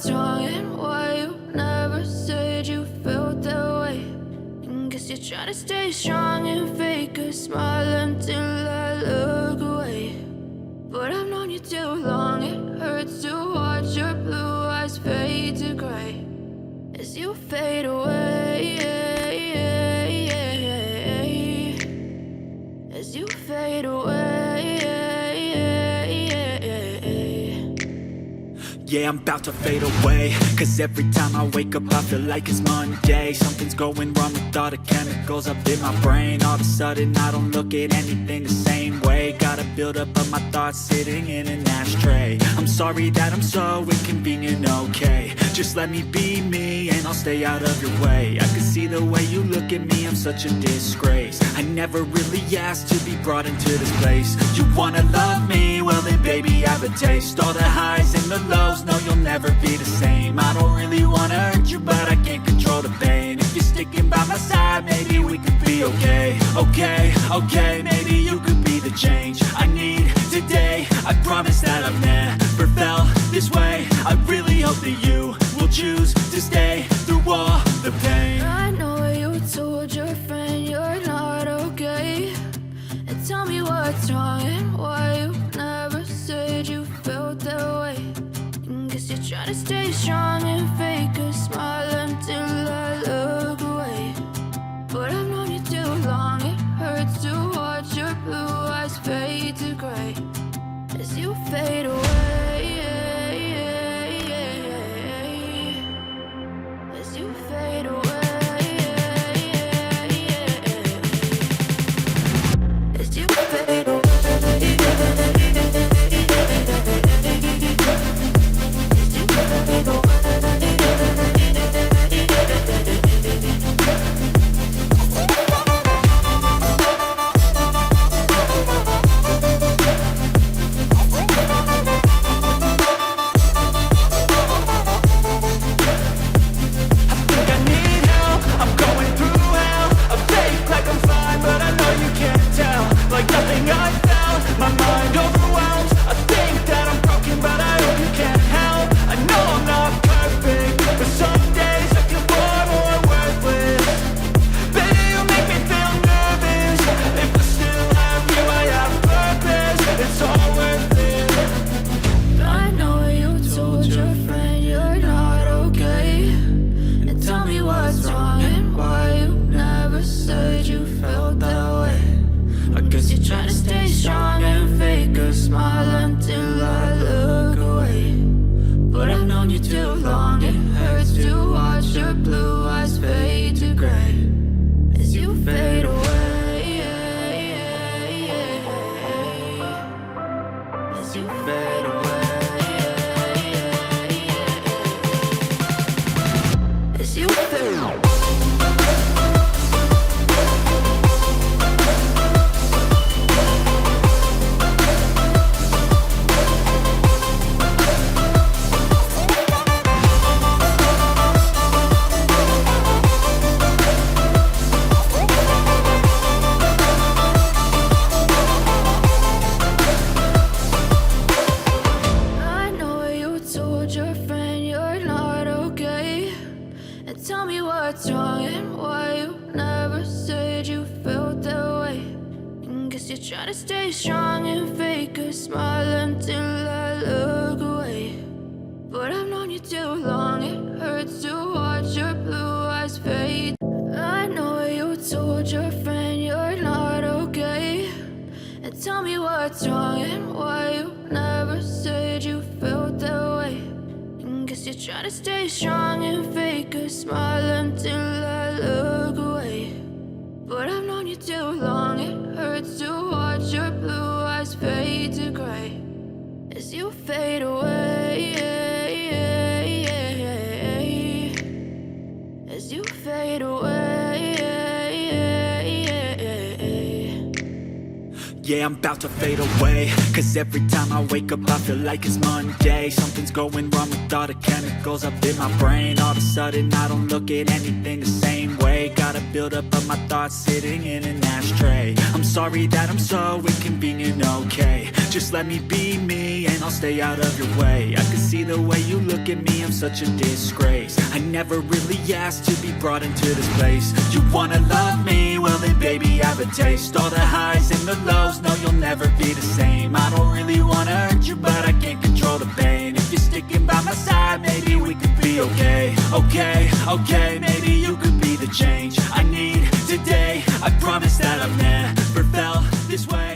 what's wrong and why you never said you felt that way. And guess you're trying to stay strong and fake a smile until I look away. But I've known you too long, it hurts to watch your blue eyes fade to gray as you fade away, as you fade away. Yeah, I'm about to fade away, cause every time I wake up I feel like it's Monday. Something's going wrong with all the chemicals up in my brain. All of a sudden I don't look at anything the same way. Gotta build up of my thoughts sitting in an ashtray. I'm sorry that I'm so inconvenient, okay. Just let me be me and I'll stay out of your way. I can see the way you look at me, I'm such a disgrace. I never really asked to be brought into this place. You wanna love me? Well then baby have a taste. All the highs and the lows, no you'll never be the same. I don't really wanna hurt you but I can't control the pain. If you're sticking by my side, maybe we could be okay. Okay, maybe you could be the change I need today. I promise that I've never felt this way. I really hope that you will choose to stay through all the pain. I know you told your friend you're not okay, and tell me what's wrong and why you never said you felt that way. And guess you're trying to stay strong and fake a smile until I look away. But I've known you too long, it hurts to watch your blue eyes fade to gray as you fade away, as you fade away, as you fade away. Try to stay strong and fake a smile until I look away. But I've known you too long, it hurts to watch your blue eyes fade. I know you told your friend you're not okay, and tell me what's wrong and why you never said you felt that way. And guess you're trying to stay strong and fake a smile until I look away. But I've known you too long, it hurts to watch your blue eyes fade to gray as you fade away, as you fade away. Yeah, I'm about to fade away, cause every time I wake up I feel like it's Monday. Something's going wrong with all the chemicals up in my brain. All of a sudden I don't look at anything the same way. Gotta build up of my thoughts sitting in an ashtray. I'm sorry that I'm so inconvenient, okay. Just let me be me and I'll stay out of your way. I can see the way you look at me, I'm such a disgrace. I never really asked to be brought into this place. You wanna love me? Well then baby, have a taste. All the highs and the lows, no you'll never be the same. I don't really wanna hurt you, but I can't control the pain. If you're sticking by my side, maybe we could be okay. Okay, maybe you could be the change I need today. I promise that I've never felt this way.